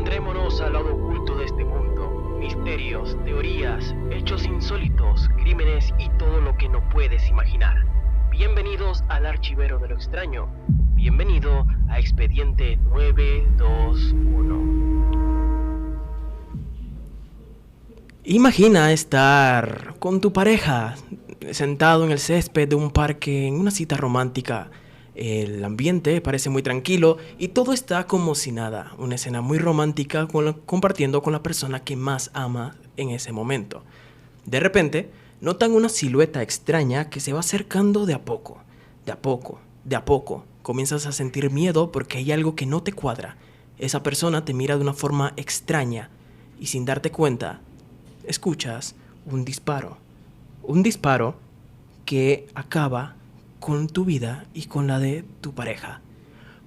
Adentrémonos al lado oculto de este mundo. Misterios, teorías, hechos insólitos, crímenes y todo lo que no puedes imaginar. Bienvenidos al archivero de lo extraño. Bienvenido a Expediente 921. Imagina estar con tu pareja sentado en el césped de un parque en una cita romántica. El ambiente parece muy tranquilo y todo está como si nada. Una escena muy romántica compartiendo con la persona que más ama en ese momento. De repente, notan una silueta extraña que se va acercando de a poco. De a poco, de a poco. Comienzas a sentir miedo porque hay algo que no te cuadra. Esa persona te mira de una forma extraña y sin darte cuenta, escuchas un disparo. Un disparo que acaba con tu vida y con la de tu pareja.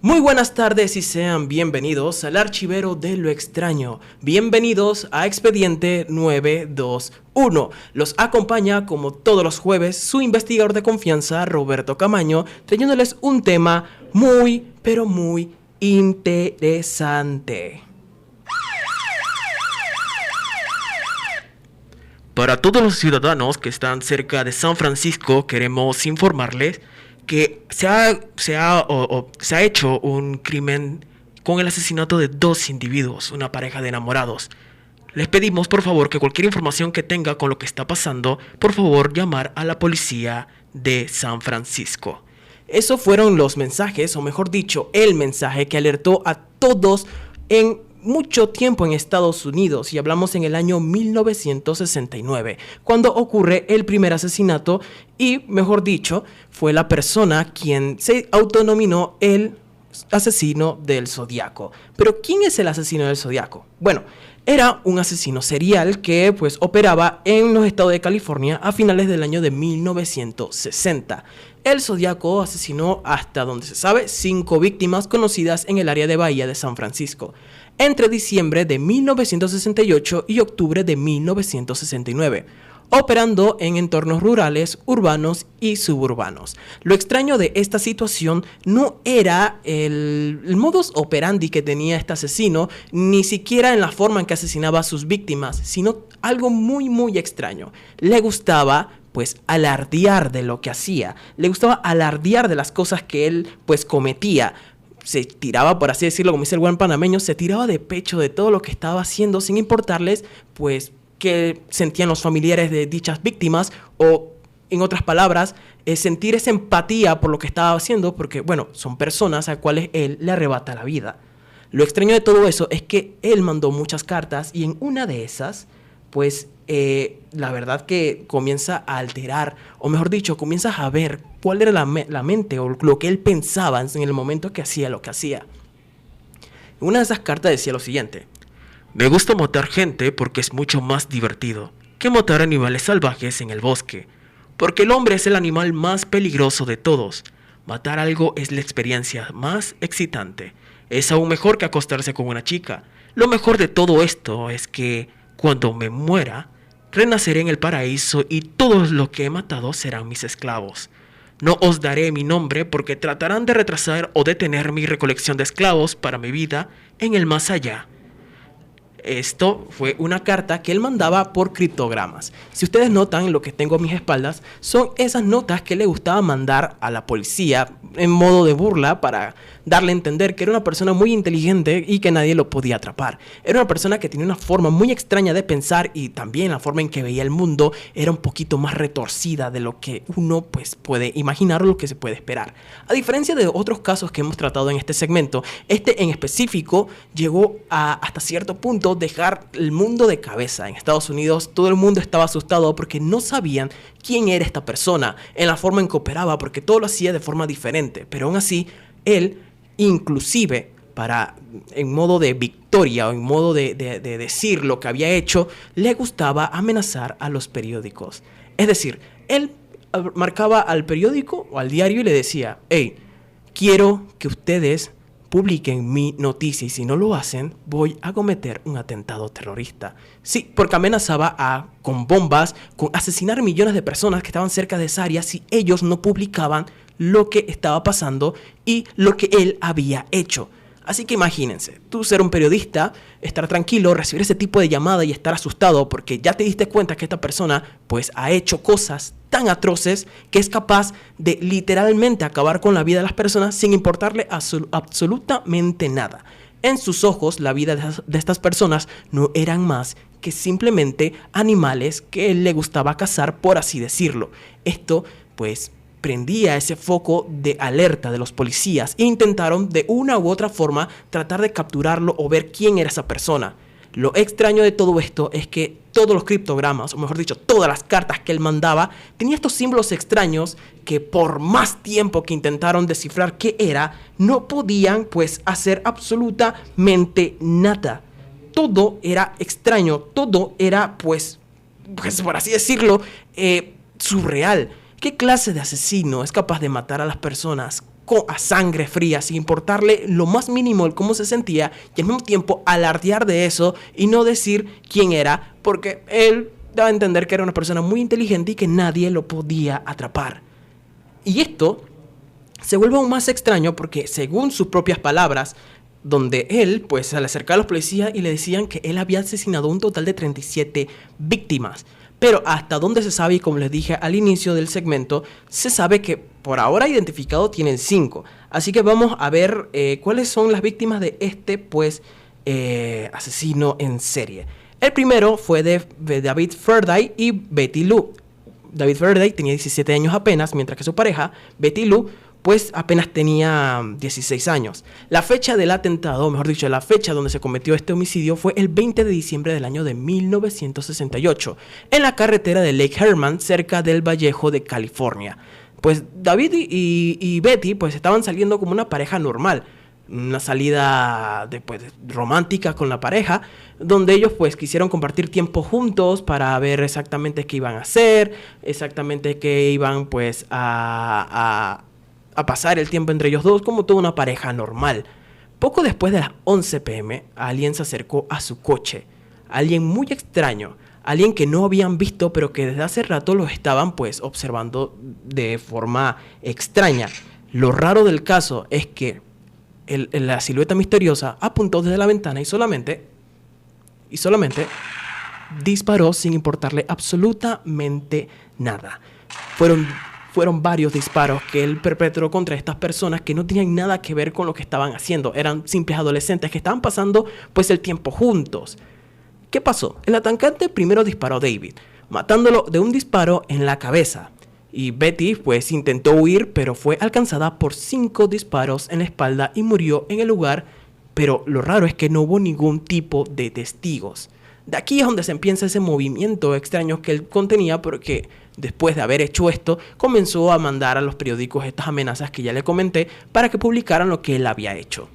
Muy buenas tardes y sean bienvenidos al archivero de lo extraño. Bienvenidos a Expediente 921. Los acompaña como todos los jueves su investigador de confianza Roberto Camaño, trayéndoles un tema muy, pero muy interesante. Para todos los ciudadanos que están cerca de San Francisco, queremos informarles que se ha hecho un crimen con el asesinato de 2 individuos, una pareja de enamorados. Les pedimos por favor que cualquier información que tenga con lo que está pasando, por favor llamar a la policía de San Francisco. Esos fueron los mensajes, o mejor dicho, el mensaje que alertó a todos en mucho tiempo en Estados Unidos, y hablamos en el año 1969, cuando ocurre el primer asesinato y, mejor dicho, fue la persona quien se autonominó el asesino del Zodiaco. Pero ¿quién es el asesino del Zodiaco? Bueno, era un asesino serial que operaba en los estados de California a finales del año de 1960. El Zodiaco asesinó, hasta donde se sabe, 5 víctimas conocidas en el área de Bahía de San Francisco, entre diciembre de 1968 y octubre de 1969, operando en entornos rurales, urbanos y suburbanos. Lo extraño de esta situación no era el modus operandi que tenía este asesino, ni siquiera en la forma en que asesinaba a sus víctimas, sino algo muy, muy extraño. Le gustaba alardear de lo que hacía, le gustaba alardear de las cosas que él cometía. Se tiraba, por así decirlo, como dice el buen panameño, se tiraba de pecho de todo lo que estaba haciendo sin importarles qué sentían los familiares de dichas víctimas, o en otras palabras, sentir esa empatía por lo que estaba haciendo, porque son personas a las cuales él le arrebata la vida. Lo extraño de todo eso es que él mandó muchas cartas y en una de esas la verdad que comienza a alterar, o mejor dicho, comienzas a ver cuál era la mente o lo que él pensaba en el momento que hacía lo que hacía. Una de esas cartas decía lo siguiente: me gusta matar gente porque es mucho más divertido que matar animales salvajes en el bosque, porque el hombre es el animal más peligroso de todos. Matar algo es la experiencia más excitante. Es aún mejor que acostarse con una chica. Lo mejor de todo esto es que cuando me muera, renaceré en el paraíso y todos los que he matado serán mis esclavos. No os daré mi nombre porque tratarán de retrasar o detener mi recolección de esclavos para mi vida en el más allá. Esto fue una carta que él mandaba por criptogramas. Si ustedes notan, lo que tengo a mis espaldas son esas notas que le gustaba mandar a la policía en modo de burla para darle a entender que era una persona muy inteligente y que nadie lo podía atrapar. Era una persona que tenía una forma muy extraña de pensar, y también la forma en que veía el mundo era un poquito más retorcida de lo que uno puede imaginar o lo que se puede esperar. A diferencia de otros casos que hemos tratado en este segmento, este en específico llegó a hasta cierto punto dejar el mundo de cabeza. En Estados Unidos todo el mundo estaba asustado porque no sabían quién era esta persona, en la forma en que operaba, porque todo lo hacía de forma diferente. Pero aún así, él, inclusive en modo de victoria o en modo de decir lo que había hecho, le gustaba amenazar a los periódicos. Es decir, él marcaba al periódico o al diario y le decía: hey, quiero que ustedes publiquen mi noticia, y si no lo hacen, voy a cometer un atentado terrorista. Sí, porque amenazaba con bombas, con asesinar millones de personas que estaban cerca de esa área si ellos no publicaban lo que estaba pasando y lo que él había hecho. Así que imagínense, tú ser un periodista, estar tranquilo, recibir ese tipo de llamada y estar asustado porque ya te diste cuenta que esta persona pues ha hecho cosas tan atroces que es capaz de literalmente acabar con la vida de las personas sin importarle absolutamente nada. En sus ojos, la vida de estas personas no eran más que simplemente animales que él le gustaba cazar, por así decirlo. Esto pues prendía ese foco de alerta de los policías e intentaron de una u otra forma tratar de capturarlo o ver quién era esa persona. Lo extraño de todo esto es que todos los criptogramas, o mejor dicho, todas las cartas que él mandaba, tenía estos símbolos extraños que por más tiempo que intentaron descifrar qué era, no podían pues hacer absolutamente nada. Todo era extraño, todo era pues por así decirlo, surreal. ¿Qué clase de asesino es capaz de matar a las personas a sangre fría sin importarle lo más mínimo el cómo se sentía y al mismo tiempo alardear de eso y no decir quién era? Porque él daba a entender que era una persona muy inteligente y que nadie lo podía atrapar. Y esto se vuelve aún más extraño porque, según sus propias palabras, donde él pues se le acercaba a los policías y le decían que él había asesinado un total de 37 víctimas. Pero hasta donde se sabe, y como les dije al inicio del segmento, se sabe que por ahora identificado tienen 5. Así que vamos a ver cuáles son las víctimas de este pues asesino en serie. El primero fue de David Faraday y Betty Lou. David Faraday tenía 17 años apenas, mientras que su pareja, Betty Lou, pues apenas tenía 16 años. La fecha del atentado, o mejor dicho, la fecha donde se cometió este homicidio fue el 20 de diciembre del año de 1968, en la carretera de Lake Herman, cerca del Vallejo de California. Pues David y Betty pues estaban saliendo como una pareja normal, una salida romántica con la pareja, donde ellos pues quisieron compartir tiempo juntos para ver exactamente qué iban a hacer, exactamente qué iban pues a pasar el tiempo entre ellos dos como toda una pareja normal. Poco después de las 11 p.m, alguien se acercó a su coche. Alguien muy extraño. Alguien que no habían visto, pero que desde hace rato los estaban pues observando de forma extraña. Lo raro del caso es que la silueta misteriosa apuntó desde la ventana y solamente disparó sin importarle absolutamente nada. Fueron varios disparos que él perpetró contra estas personas que no tenían nada que ver con lo que estaban haciendo. Eran simples adolescentes que estaban pasando pues el tiempo juntos. ¿Qué pasó? El atacante primero disparó a David, matándolo de un disparo en la cabeza. Y Betty pues intentó huir, pero fue alcanzada por 5 disparos en la espalda y murió en el lugar. Pero lo raro es que no hubo ningún tipo de testigos. De aquí es donde se empieza ese movimiento extraño que él contenía, porque después de haber hecho esto, comenzó a mandar a los periódicos estas amenazas que ya le comenté para que publicaran lo que él había hecho.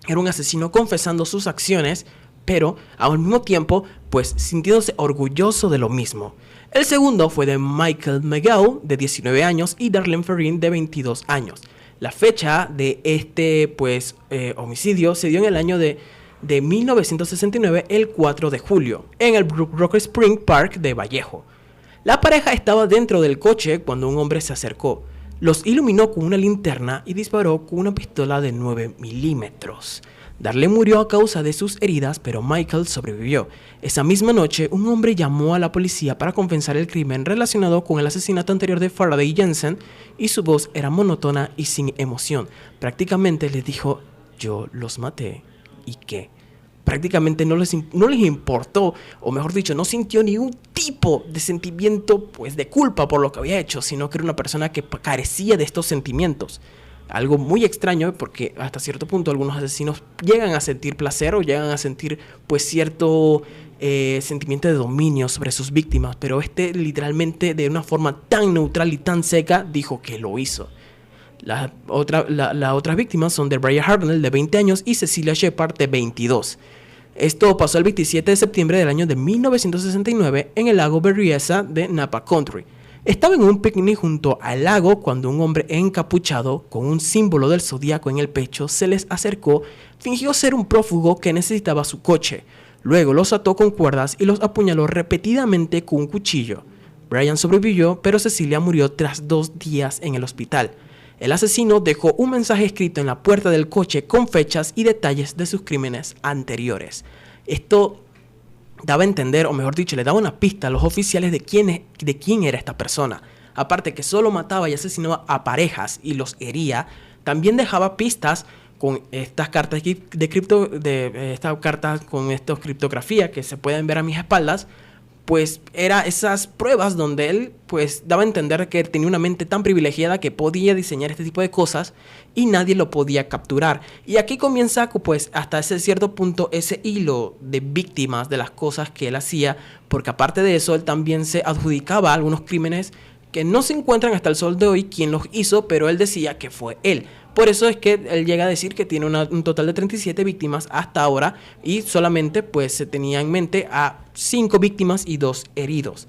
Era un asesino confesando sus acciones, pero al mismo tiempo, pues sintiéndose orgulloso de lo mismo. El segundo fue de Michael McGill, de 19 años, y Darlene Ferrin, de 22 años. La fecha de este homicidio se dio en el año de 1969, el 4 de julio, en el Rock Spring Park de Vallejo. La pareja estaba dentro del coche cuando un hombre se acercó. Los iluminó con una linterna y disparó con una pistola de 9 milímetros. Darlene murió a causa de sus heridas, pero Michael sobrevivió. Esa misma noche, un hombre llamó a la policía para confesar el crimen relacionado con el asesinato anterior de Faraday y Jensen, y su voz era monótona y sin emoción. Prácticamente les dijo: yo los maté. ¿Y qué? Prácticamente no les importó, o mejor dicho, no sintió ningún tipo de sentimiento pues de culpa por lo que había hecho, sino que era una persona que carecía de estos sentimientos. Algo muy extraño, porque hasta cierto punto algunos asesinos llegan a sentir placer o llegan a sentir pues cierto sentimiento de dominio sobre sus víctimas, pero literalmente de una forma tan neutral y tan seca dijo que lo hizo. Las otras víctimas son de Brian Hartnell, de 20 años, y Cecilia Shepard, de 22. Esto pasó el 27 de septiembre del año de 1969 en el lago Berryessa de Napa Country. Estaba en un picnic junto al lago cuando un hombre encapuchado con un símbolo del zodíaco en el pecho se les acercó, fingió ser un prófugo que necesitaba su coche. Luego los ató con cuerdas y los apuñaló repetidamente con un cuchillo. Brian sobrevivió, pero Cecilia murió tras 2 días en el hospital. El asesino dejó un mensaje escrito en la puerta del coche con fechas y detalles de sus crímenes anteriores. Esto daba a entender, o mejor dicho, le daba una pista a los oficiales de quién era esta persona. Aparte que solo mataba y asesinaba a parejas y los hería, también dejaba pistas con estas cartas con esta criptografía que se pueden ver a mis espaldas. Pues era esas pruebas donde él pues daba a entender que tenía una mente tan privilegiada que podía diseñar este tipo de cosas y nadie lo podía capturar. Y aquí comienza pues hasta ese cierto punto ese hilo de víctimas de las cosas que él hacía, porque aparte de eso él también se adjudicaba algunos crímenes que no se encuentran hasta el sol de hoy quién los hizo, pero él decía que fue él. Por eso es que él llega a decir que tiene un total de 37 víctimas hasta ahora y solamente pues se tenía en mente a 5 víctimas y 2 heridos.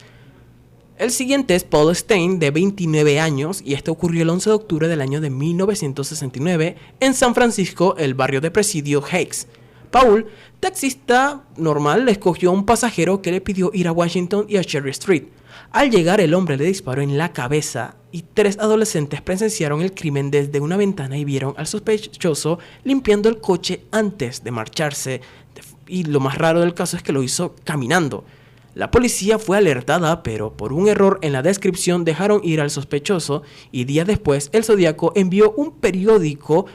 El siguiente es Paul Stine, de 29 años, y esto ocurrió el 11 de octubre del año de 1969 en San Francisco, el barrio de Presidio Heights. Paul, taxista normal, le escogió a un pasajero que le pidió ir a Washington y a Cherry Street. Al llegar, el hombre le disparó en la cabeza y 3 adolescentes presenciaron el crimen desde una ventana y vieron al sospechoso limpiando el coche antes de marcharse. Y lo más raro del caso es que lo hizo caminando. La policía fue alertada, pero por un error en la descripción dejaron ir al sospechoso y días después el Zodíaco envió un periódico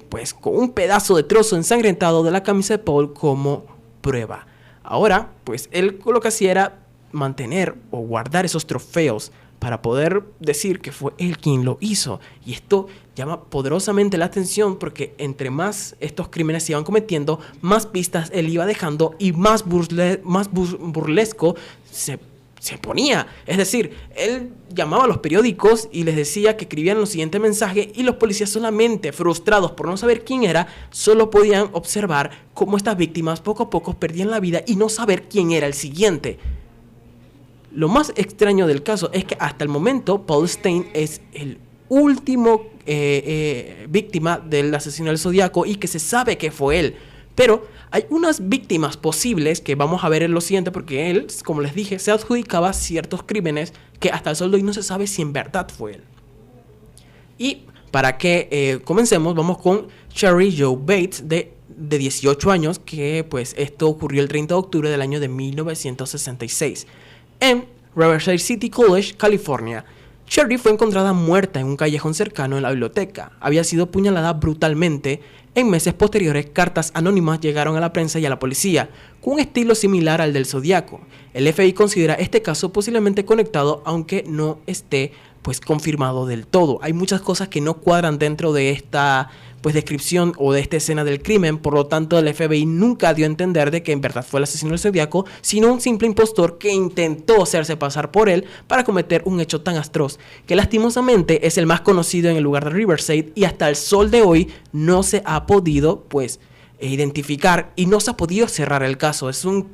pues con un pedazo de trozo ensangrentado de la camisa de Paul como prueba. Ahora, pues él lo que hacía era mantener o guardar esos trofeos para poder decir que fue él quien lo hizo. Y esto llama poderosamente la atención porque entre más estos crímenes se iban cometiendo, más pistas él iba dejando y más burlesco se ponía. Es decir, él llamaba a los periódicos y les decía que escribían los siguientes mensajes y los policías solamente, frustrados por no saber quién era, solo podían observar cómo estas víctimas poco a poco perdían la vida y no saber quién era el siguiente. Lo más extraño del caso es que hasta el momento Paul Stine es el último víctima del asesino del Zodíaco y que se sabe que fue él. Pero hay unas víctimas posibles que vamos a ver en lo siguiente porque él, como les dije, se adjudicaba ciertos crímenes que hasta el sol de hoy no se sabe si en verdad fue él. Y para que comencemos, vamos con Cherry Joe Bates de 18 años, que pues esto ocurrió el 30 de octubre del año de 1966. En Riverside City College, California. Cherry fue encontrada muerta en un callejón cercano en la biblioteca. Había sido apuñalada brutalmente. En meses posteriores, cartas anónimas llegaron a la prensa y a la policía, con un estilo similar al del Zodíaco. El FBI considera este caso posiblemente conectado, aunque no esté pues confirmado del todo. Hay muchas cosas que no cuadran dentro de esta pues descripción o de esta escena del crimen, por lo tanto el FBI nunca dio a entender de que en verdad fue el asesino del Zodíaco, sino un simple impostor que intentó hacerse pasar por él para cometer un hecho tan atroz, que lastimosamente es el más conocido en el lugar de Riverside y hasta el sol de hoy no se ha podido pues identificar y no se ha podido cerrar el caso. Es un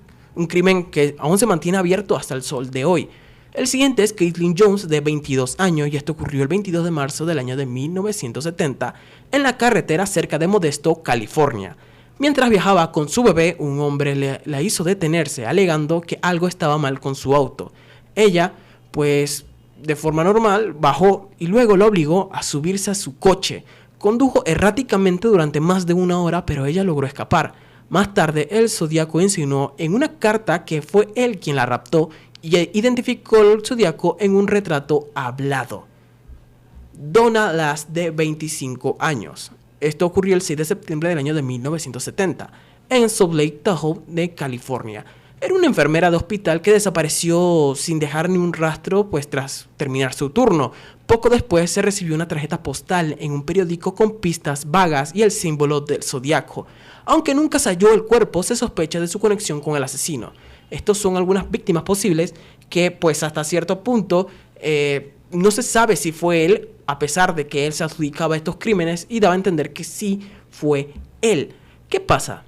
crimen que aún se mantiene abierto hasta el sol de hoy. El siguiente es Caitlin Jones, de 22 años, y esto ocurrió el 22 de marzo del año de 1970 en la carretera cerca de Modesto, California. Mientras viajaba con su bebé, un hombre la hizo detenerse, alegando que algo estaba mal con su auto. Ella, pues, de forma normal, bajó y luego lo obligó a subirse a su coche. Condujo erráticamente durante más de 1 hora, pero ella logró escapar. Más tarde, el Zodíaco insinuó en una carta que fue él quien la raptó y identificó al Zodíaco en un retrato hablado. Donna Lass, de 25 años. Esto ocurrió el 6 de septiembre del año de 1970 en Salt Lake Tahoe, de California. Era una enfermera de hospital que desapareció sin dejar ni un rastro pues tras terminar su turno. Poco después se recibió una tarjeta postal en un periódico con pistas vagas y el símbolo del Zodíaco. Aunque nunca se halló el cuerpo, se sospecha de su conexión con el asesino. Estos son algunas víctimas posibles que pues hasta cierto punto no se sabe si fue él, a pesar de que él se adjudicaba estos crímenes y daba a entender que sí fue él. ¿Qué pasa?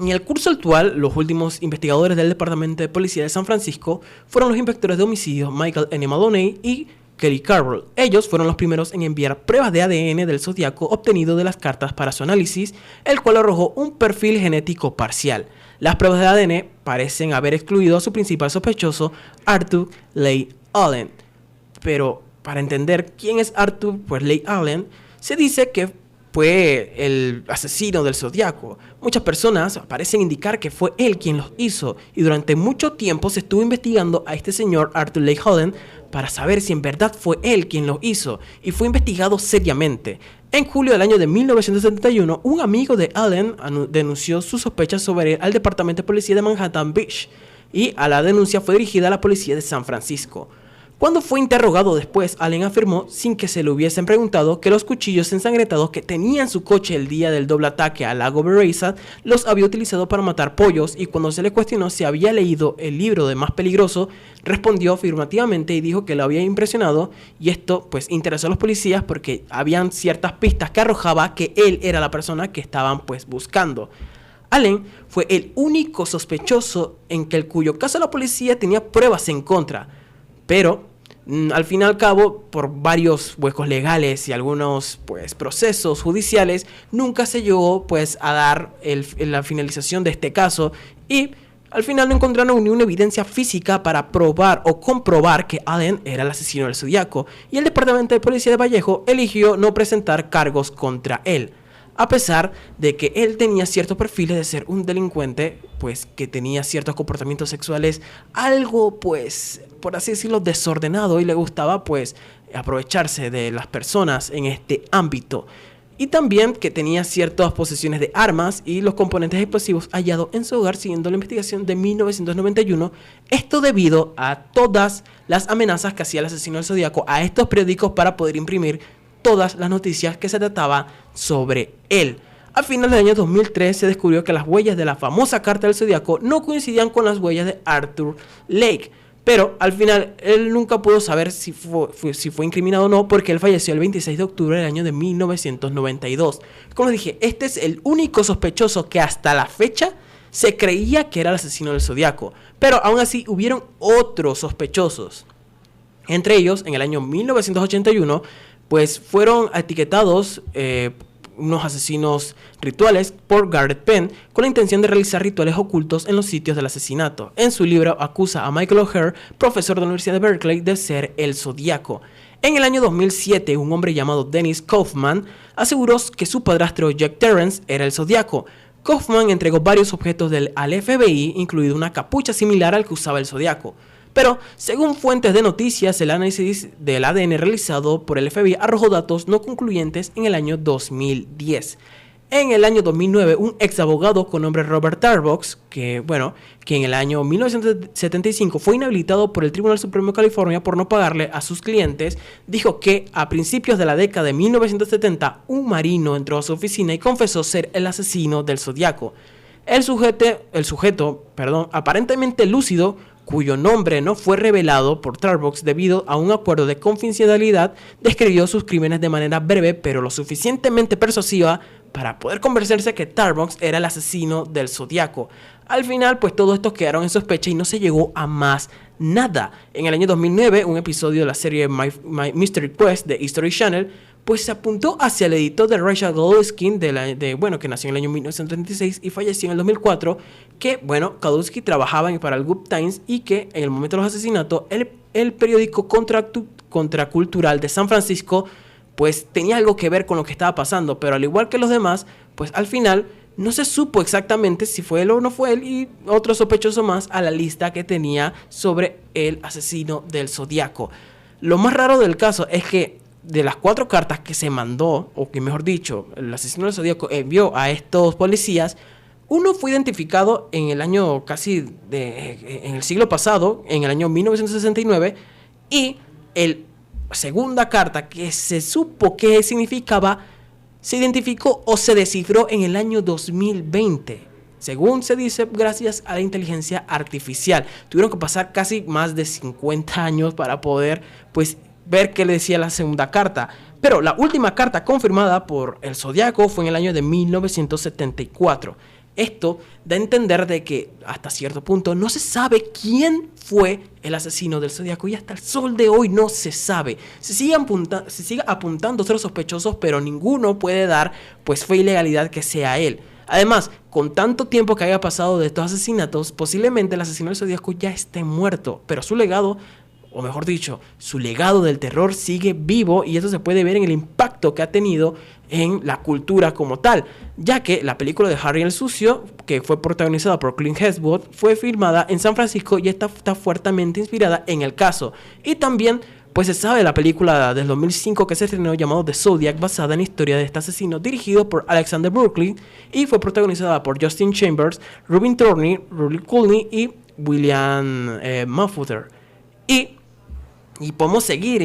En el curso actual, los últimos investigadores del Departamento de Policía de San Francisco fueron los inspectores de homicidios Michael N. Maloney y Kelly Carroll. Ellos fueron los primeros en enviar pruebas de ADN del Zodíaco obtenido de las cartas para su análisis, el cual arrojó un perfil genético parcial. Las pruebas de ADN parecen haber excluido a su principal sospechoso, Arthur Leigh Allen. Pero para entender quién es Arthur Leigh Allen, se dice que fue el asesino del Zodiaco. Muchas personas parecen indicar que fue él quien los hizo, y durante mucho tiempo se estuvo investigando a este señor Arthur Leigh Allen para saber si en verdad fue él quien lo hizo, y fue investigado seriamente. En julio del año de 1971, un amigo de Allen denunció sus sospechas sobre él al Departamento de Policía de Manhattan Beach, y a la denuncia fue dirigida a la policía de San Francisco. Cuando fue interrogado después, Allen afirmó, sin que se le hubiesen preguntado, que los cuchillos ensangrentados que tenía en su coche el día del doble ataque al lago Berryessa los había utilizado para matar pollos, y cuando se le cuestionó si había leído el libro de Más Peligroso, respondió afirmativamente y dijo que lo había impresionado, y esto pues interesó a los policías porque habían ciertas pistas que arrojaba que él era la persona que estaban pues buscando. Allen fue el único sospechoso en cuyo caso la policía tenía pruebas en contra, pero al fin y al cabo, por varios huecos legales y algunos pues procesos judiciales, nunca se llegó pues a dar la finalización de este caso, y al final no encontraron ni una evidencia física para probar o comprobar que Allen era el asesino del Zodiaco, y el Departamento de Policía de Vallejo eligió no presentar cargos contra él, a pesar de que él tenía ciertos perfiles de ser un delincuente, pues que tenía ciertos comportamientos sexuales algo, pues, por así decirlo, desordenado, y le gustaba, pues, aprovecharse de las personas en este ámbito. Y también que tenía ciertas posesiones de armas y los componentes explosivos hallados en su hogar siguiendo la investigación de 1991. Esto debido a todas las amenazas que hacía el asesino del Zodiaco a estos periódicos para poder imprimir todas las noticias que se trataban sobre él. A finales del año 2003 se descubrió que las huellas de la famosa carta del Zodiaco no coincidían con las huellas de Arthur Leigh, pero al final él nunca pudo saber si fue incriminado o no, porque él falleció el 26 de octubre del año de 1992. Como dije, este es el único sospechoso que hasta la fecha se creía que era el asesino del Zodiaco, pero aún así hubieron otros sospechosos. Entre ellos, en el año 1981, pues fueron etiquetados unos asesinos rituales por Garrett Penn con la intención de realizar rituales ocultos en los sitios del asesinato. En su libro acusa a Michael O'Hare, profesor de la Universidad de Berkeley, de ser el Zodiaco. En el año 2007, un hombre llamado Dennis Kaufman aseguró que su padrastro Jack Terrence era el Zodiaco. Kaufman entregó varios objetos al FBI, incluido una capucha similar al que usaba el Zodiaco. Pero, según fuentes de noticias, el análisis del ADN realizado por el FBI arrojó datos no concluyentes en el año 2010. En el año 2009, un ex abogado con nombre Robert Tarbox, que en el año 1975 fue inhabilitado por el Tribunal Supremo de California por no pagarle a sus clientes, dijo que a principios de la década de 1970, un marino entró a su oficina y confesó ser el asesino del Zodiaco. El sujeto, aparentemente lúcido, cuyo nombre no fue revelado por Tarbox debido a un acuerdo de confidencialidad, describió sus crímenes de manera breve pero lo suficientemente persuasiva para poder convencerse que Tarbox era el asesino del Zodiaco. Al final, pues todos estos quedaron en sospecha y no se llegó a más nada. En el año 2009, un episodio de la serie My Mystery Quest de History Channel pues se apuntó hacia el editor de Rachel Kadulski, que nació en el año 1936 y falleció en el 2004, que, Kadulski trabajaba para el Good Times y que en el momento de los asesinatos, el periódico contracultural de San Francisco, pues tenía algo que ver con lo que estaba pasando, pero al igual que los demás, pues al final no se supo exactamente si fue él o no fue él, y otro sospechoso más a la lista que tenía sobre el asesino del Zodiaco. Lo más raro del caso es que de las 4 cartas que se mandó, o que mejor dicho, el asesino del Zodiaco envió a estos policías, uno fue identificado en el año en el siglo pasado, en el año 1969, y el segunda carta que se supo que significaba, se identificó o se descifró en el año 2020. Según se dice, gracias a la inteligencia artificial. Tuvieron que pasar casi más de 50 años para poder, pues, ver qué le decía la segunda carta. Pero la última carta confirmada por el Zodiaco fue en el año de 1974. Esto da a entender de que hasta cierto punto no se sabe quién fue el asesino del Zodiaco, y hasta el sol de hoy no se sabe. Se sigue apuntando otros sospechosos, pero ninguno puede dar pues fe y legalidad que sea él. Además, con tanto tiempo que haya pasado de estos asesinatos, posiblemente el asesino del Zodiaco ya esté muerto, pero su legado o mejor dicho, su legado del terror sigue vivo, y eso se puede ver en el impacto que ha tenido en la cultura como tal, ya que la película de Harry el Sucio, que fue protagonizada por Clint Eastwood, fue filmada en San Francisco y está fuertemente inspirada en el caso. Y también pues se sabe de la película del 2005 que se estrenó llamado The Zodiac, basada en la historia de este asesino, dirigido por Alexander Brooklyn, y fue protagonizada por Justin Chambers, Rubin Turney, Rory Culney y William Mafuther. Y podemos seguir.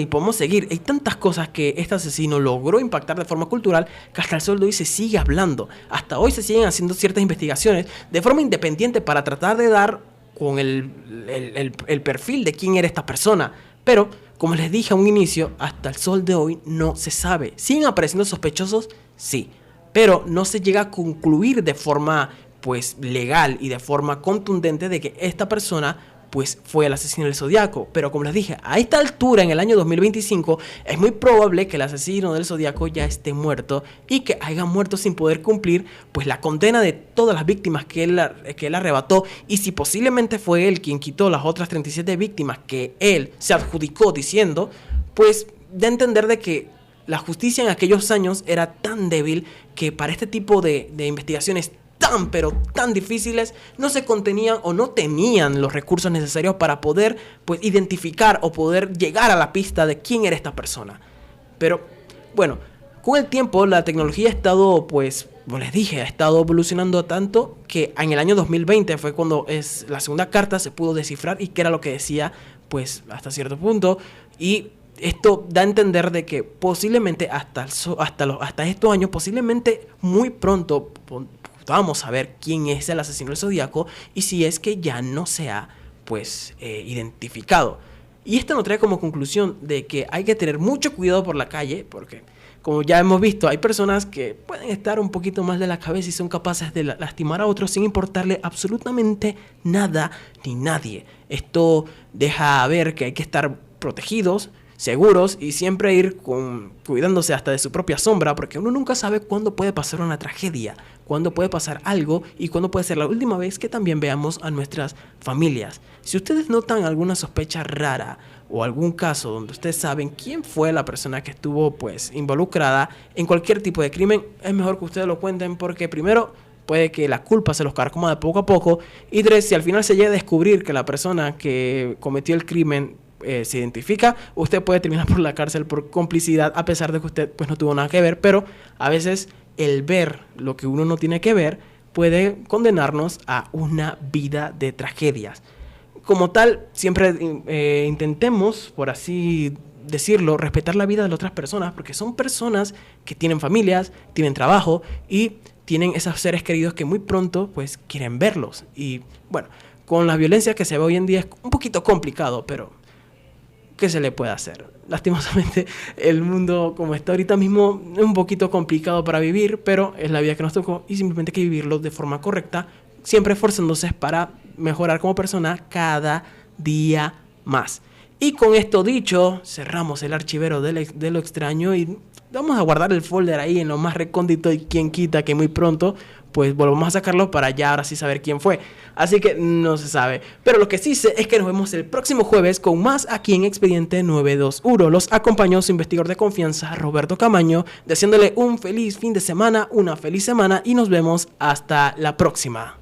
Hay tantas cosas que este asesino logró impactar de forma cultural que hasta el sol de hoy se sigue hablando. Hasta hoy se siguen haciendo ciertas investigaciones de forma independiente para tratar de dar con el perfil de quién era esta persona. Pero, como les dije a un inicio, hasta el sol de hoy no se sabe. ¿Siguen apareciendo sospechosos? Sí. Pero no se llega a concluir de forma pues legal y de forma contundente de que esta persona pues fue el asesino del Zodiaco. Pero como les dije, a esta altura, en el año 2025, es muy probable que el asesino del Zodiaco ya esté muerto y que haya muerto sin poder cumplir pues la condena de todas las víctimas que él arrebató. Y si posiblemente fue él quien quitó las otras 37 víctimas que él se adjudicó diciendo, pues da a entender de que la justicia en aquellos años era tan débil que para este tipo de investigaciones pero tan difíciles, no se contenían o no tenían los recursos necesarios para poder pues identificar o poder llegar a la pista de quién era esta persona. Pero bueno, con el tiempo la tecnología ha estado, pues como les dije, ha estado evolucionando tanto que en el año 2020 fue cuando la segunda carta se pudo descifrar y qué era lo que decía, pues hasta cierto punto. Y esto da a entender de que posiblemente hasta estos años, posiblemente muy pronto vamos a ver quién es el asesino del Zodiaco, y si es que ya no se ha pues identificado. Y esto nos trae como conclusión de que hay que tener mucho cuidado por la calle, porque como ya hemos visto, hay personas que pueden estar un poquito más de la cabeza y son capaces de lastimar a otros sin importarle absolutamente nada ni nadie. Esto deja ver que hay que estar protegidos, seguros, y siempre ir cuidándose hasta de su propia sombra, porque uno nunca sabe cuándo puede pasar una tragedia, cuándo puede pasar algo y cuándo puede ser la última vez que también veamos a nuestras familias. Si ustedes notan alguna sospecha rara o algún caso donde ustedes saben quién fue la persona que estuvo pues involucrada en cualquier tipo de crimen, es mejor que ustedes lo cuenten, porque primero, puede que la culpa se los carcoma de poco a poco, y tres, si al final se llega a descubrir que la persona que cometió el crimen se identifica, usted puede terminar por la cárcel por complicidad, a pesar de que usted pues no tuvo nada que ver. Pero a veces el ver lo que uno no tiene que ver puede condenarnos a una vida de tragedias. Como tal, siempre intentemos, por así decirlo, respetar la vida de las otras personas, porque son personas que tienen familias, tienen trabajo y tienen esos seres queridos que muy pronto pues quieren verlos. Y bueno, con la violencia que se ve hoy en día es un poquito complicado, pero ¿qué se le puede hacer? Lastimosamente, el mundo como está ahorita mismo es un poquito complicado para vivir, pero es la vida que nos tocó y simplemente hay que vivirlo de forma correcta, siempre esforzándose para mejorar como persona cada día más. Y con esto dicho, cerramos el archivero de lo extraño y vamos a guardar el folder ahí en lo más recóndito, y quien quita que muy pronto pues volvamos a sacarlo para ya ahora sí saber quién fue. Así que no se sabe. Pero lo que sí sé es que nos vemos el próximo jueves con más aquí en Expediente 921. Los acompañó su investigador de confianza, Roberto Camaño, deseándole un feliz fin de semana, una feliz semana, y nos vemos hasta la próxima.